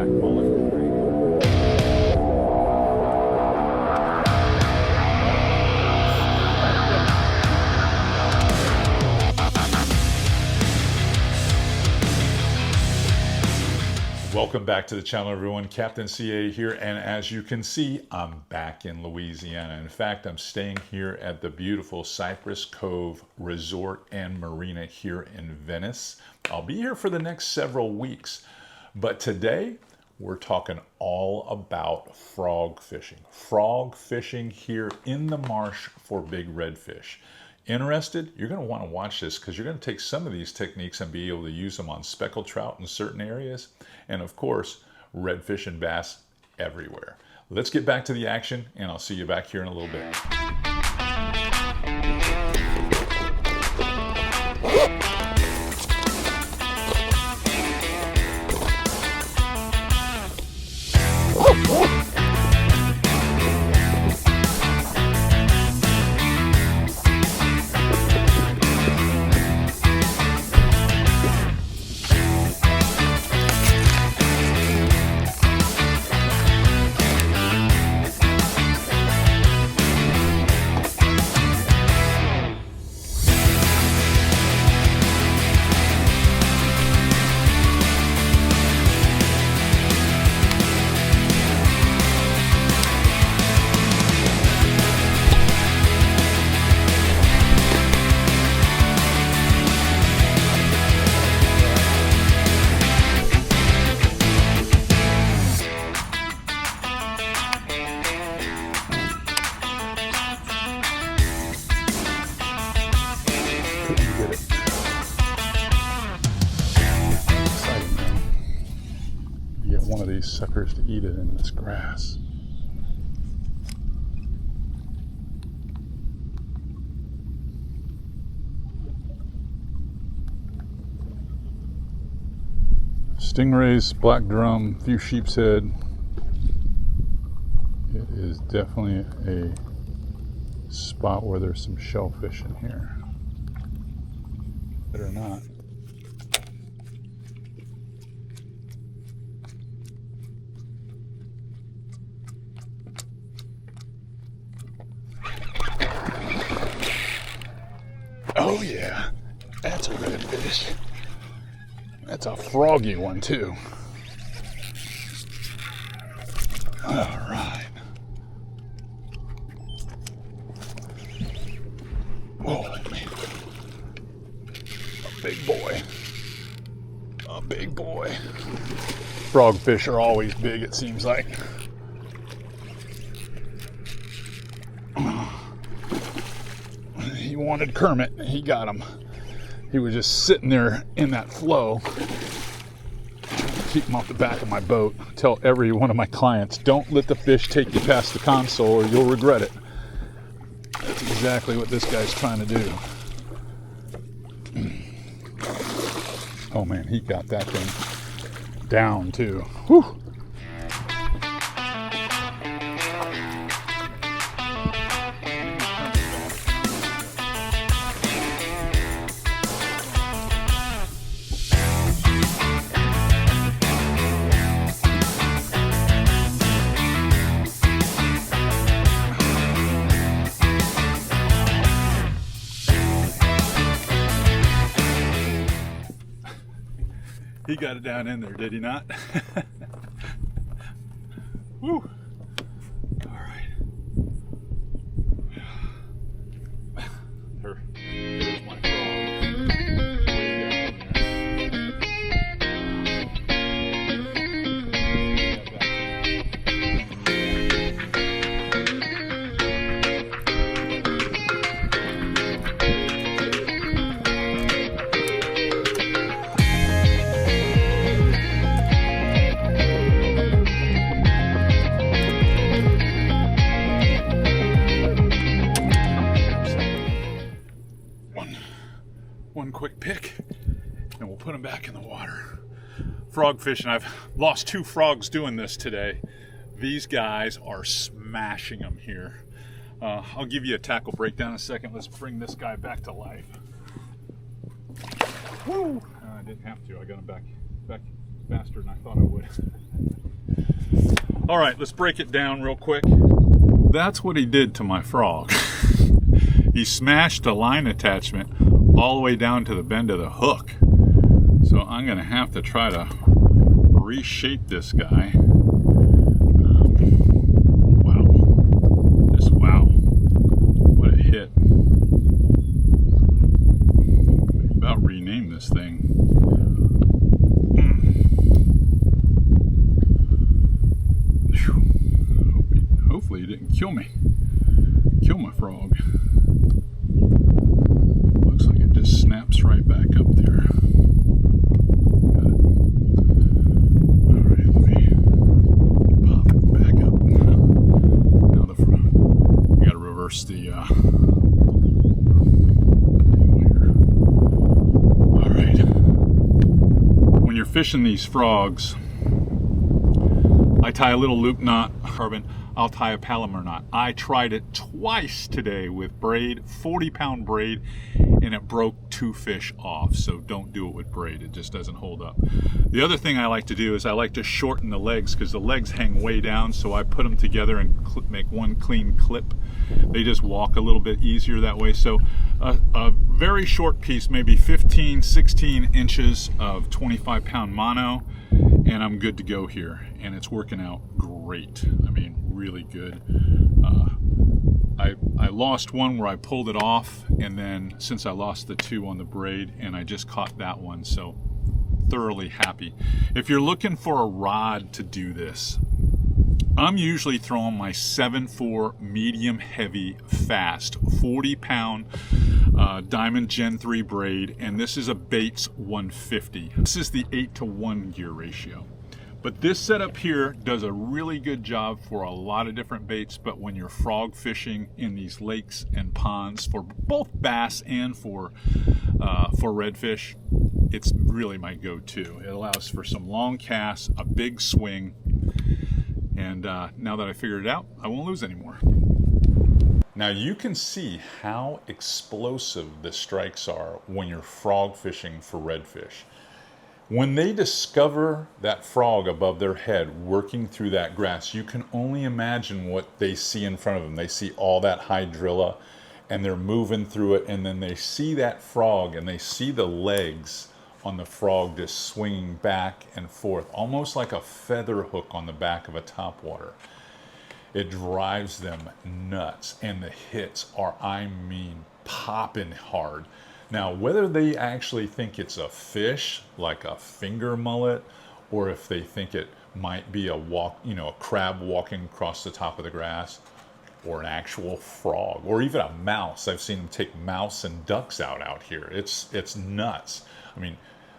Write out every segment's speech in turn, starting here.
pack mullet. Welcome back to the channel, everyone. Captain CA here, and as you can see, I'm back in Louisiana. In fact, I'm staying here at the beautiful Cypress Cove Resort and Marina here in Venice. I'll be here for the next several weeks, but today we're talking all about frog fishing. Frog fishing here in the marsh for big redfish. Interested? You're going to want to watch this because you're going to take some of these techniques and be able to use them on speckled trout in certain areas, and of course redfish and bass everywhere. Let's get back to the action, and I'll see you back here in a little bit. One of these suckers to eat it in this grass. Stingrays, black drum, few sheep's head. It is definitely a spot where there's some shellfish in here. Better not. Oh yeah, that's a redfish. That's a froggy one too. All right. Whoa, man. A big boy. A big boy. Frogfish are always big, it seems like. He wanted Kermit, he got him. He was just sitting there in that flow. Keep him off the back of my boat. I tell every one of my clients, don't let the fish take you past the console or you'll regret it. That's exactly what this guy's trying to do. Oh man, he got that thing down too. Whew. He got it down in there, did he not? Woo! All right. There's my frog. One quick pick and we'll put them back in the water. Frog fishing, I've lost 2 frogs doing this today. These guys are smashing them here. I'll give you a tackle breakdown in a second. Let's bring this guy back to life. Woo! I didn't have to. I got him back faster than I thought I would. All right, let's break it down real quick. That's what he did to my frog. He smashed the line attachment all the way down to the bend of the hook. So I'm gonna have to try to reshape this guy. Wow, just wow, what a hit. About rename this thing. Hopefully he didn't kill me. Kill my frog. Looks like it just snaps right back up there. Got it. Alright, let me pop it back up. Now the front. I gotta reverse the Alright. When you're fishing these frogs, I tie a little loop knot, carbon. I'll tie a Palomar knot. I tried it twice today with braid, 40-pound braid, and it broke 2 fish off. So don't do it with braid. It just doesn't hold up. The other thing I like to do is I like to shorten the legs because the legs hang way down. So I put them together and make one clean clip. They just walk a little bit easier that way. So a very short piece, maybe 15, 16 inches of 25-pound mono, and I'm good to go here. And it's working out great. I mean, really good. I lost one where I pulled it off, and then since I lost the 2 on the braid, and I just caught that one, so thoroughly happy. If you're looking for a rod to do this, I'm usually throwing my 7.4 medium heavy fast 40-pound Diamond Gen 3 braid, and this is a Bates 150. This is the 8-to-1 gear ratio. But this setup here does a really good job for a lot of different baits, but when you're frog fishing in these lakes and ponds for both bass and for redfish, it's really my go-to. It allows for some long casts, a big swing, and now that I figured it out, I won't lose anymore. Now you can see how explosive the strikes are when you're frog fishing for redfish. When they discover that frog above their head working through that grass, you can only imagine what they see in front of them. They see all that hydrilla and they're moving through it, and then they see that frog and they see the legs on the frog just swinging back and forth, almost like a feather hook on the back of a topwater. It drives them nuts, and the hits are, I mean, popping hard. Now, whether they actually think it's a fish, like a finger mullet, or if they think it might be a crab walking across the top of the grass, or an actual frog, or even a mouse. I've seen them take mouse and ducks out here. It's nuts. I mean,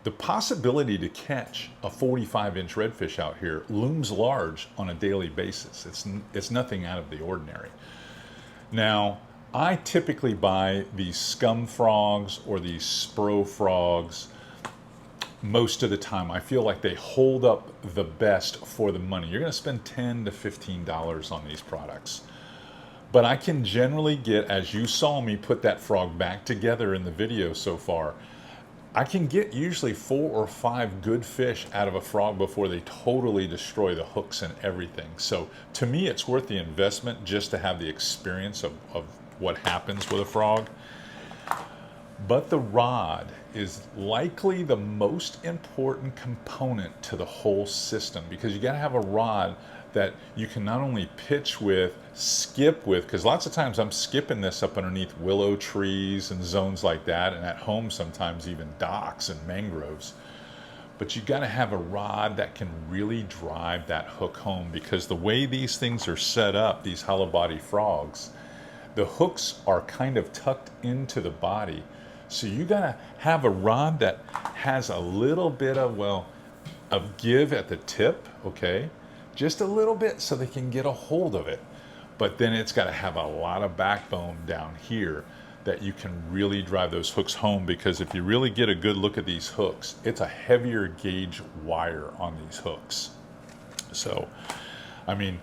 the possibility to catch a 45-inch redfish out here looms large on a daily basis. It's nothing out of the ordinary. Now, I typically buy these scum frogs or these spro frogs most of the time. I feel like they hold up the best for the money. You're going to spend $10 to $15 on these products. But I can generally get, as you saw me put that frog back together in the video so far, I can get usually 4 or 5 good fish out of a frog before they totally destroy the hooks and everything. So to me, it's worth the investment just to have the experience of what happens with a frog. But the rod is likely the most important component to the whole system, because you got to have a rod that you can not only pitch with, skip with, because lots of times I'm skipping this up underneath willow trees and zones like that, and at home sometimes even docks and mangroves. But you got to have a rod that can really drive that hook home, because the way these things are set up, these hollow body frogs, the hooks are kind of tucked into the body. So you got to have a rod that has a little bit of give at the tip, okay? Just a little bit so they can get a hold of it. But then it's got to have a lot of backbone down here that you can really drive those hooks home, because if you really get a good look at these hooks, it's a heavier gauge wire on these hooks. So, I mean,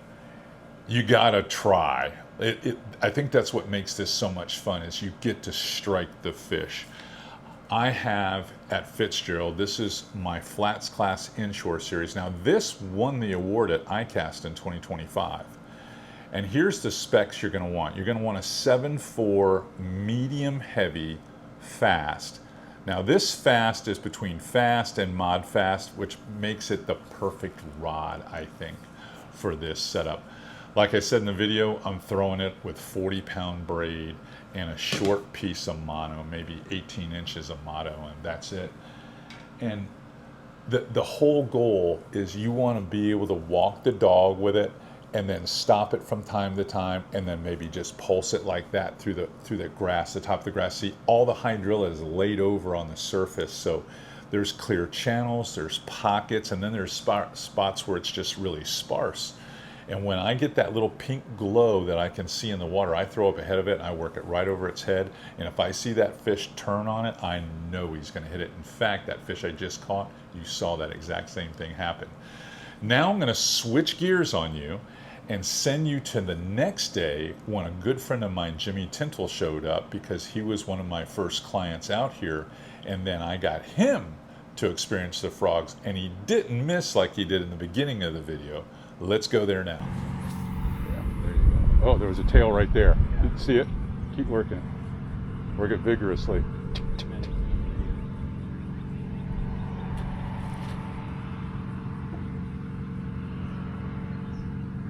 you got to try. I think that's what makes this so much fun, is you get to strike the fish. I have at Fitzgerald. This is my FlatsClass inshore series. Now this won the award at ICAST in 2025. And here's the specs you're going to want. You're going to want a 7.4 medium heavy fast. Now this fast is between fast and mod fast, which makes it the perfect rod, I think, for this setup. Like I said in the video, I'm throwing it with 40-pound braid and a short piece of mono, maybe 18 inches of mono, and that's it. And the whole goal is you want to be able to walk the dog with it and then stop it from time to time, and then maybe just pulse it like that through the grass, the top of the grass. See, all the hydrilla is laid over on the surface, so there's clear channels, there's pockets, and then there's spots where it's just really sparse. And when I get that little pink glow that I can see in the water, I throw up ahead of it and I work it right over its head. And if I see that fish turn on it, I know he's going to hit it. In fact, that fish I just caught, you saw that exact same thing happen. Now I'm going to switch gears on you and send you to the next day when a good friend of mine, Jimmy Tintle, showed up, because he was one of my first clients out here. And then I got him to experience the frogs, and he didn't miss like he did in the beginning of the video. Let's go there now. Yeah, there you go. Oh, there was a tail right there. Didn't see it. Keep working it. Work it vigorously.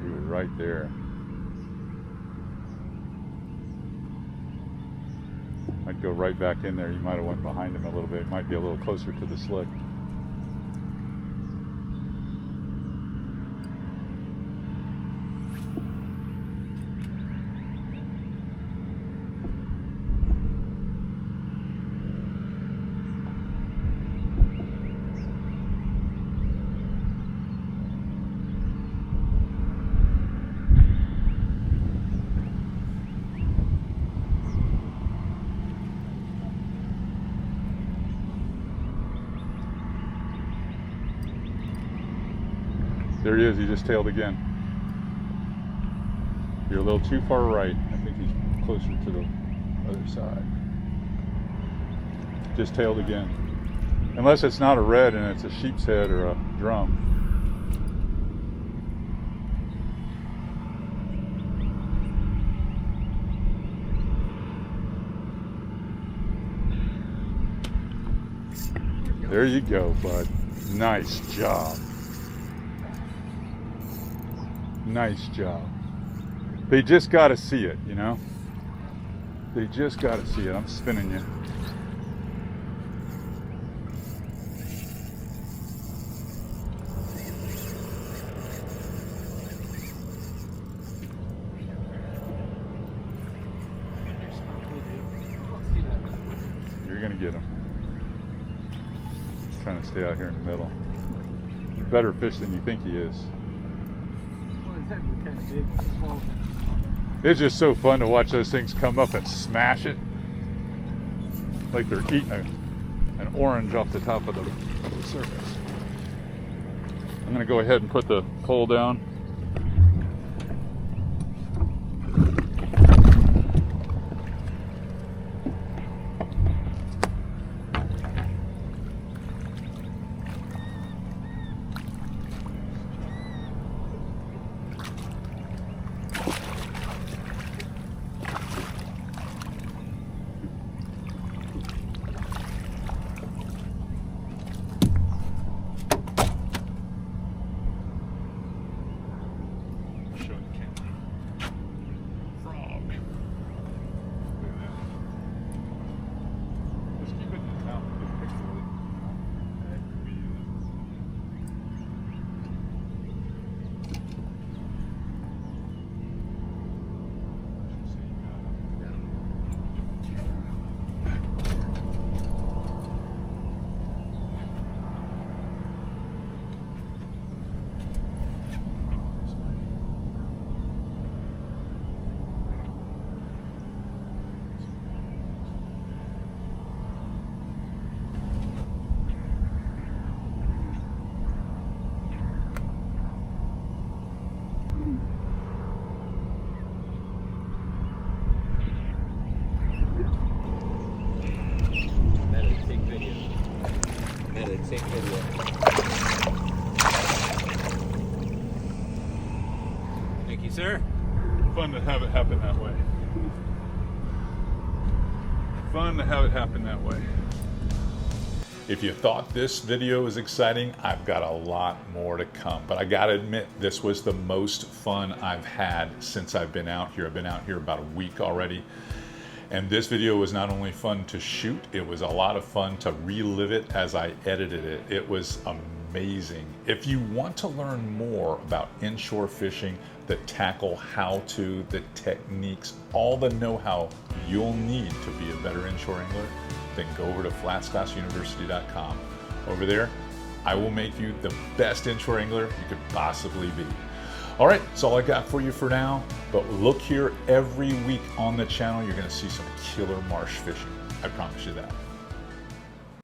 He was right there. I'd go right back in there. You might have went behind him a little bit. It might be a little closer to the slick. There he is, he just tailed again. You're a little too far right. I think he's closer to the other side. Just tailed again. Unless it's not a red and it's a sheep's head or a drum. There you go, bud. Nice job. Nice job. They just got to see it, you know? They just got to see it. I'm spinning you. You're going to get him. He's trying to stay out here in the middle. He's a better fish than you think he is. It's just so fun to watch those things come up and smash it like they're eating an orange off the top of the surface. I'm going to go ahead and put the pole down. video. Thank you, sir. Fun to have it happen that way. Fun to have it happen that way. If you thought this video was exciting, I've got a lot more to come. But I gotta admit, this was the most fun I've had since I've been out here. I've been out here about a week already. And this video was not only fun to shoot, it was a lot of fun to relive it as I edited it. It was amazing. If you want to learn more about inshore fishing, the tackle how-to, the techniques, all the know-how you'll need to be a better inshore angler, then go over to FlatsClassUniversity.com. Over there, I will make you the best inshore angler you could possibly be. All right, that's all I got for you for now, but look here every week on the channel. You're gonna see some killer marsh fishing. I promise you that.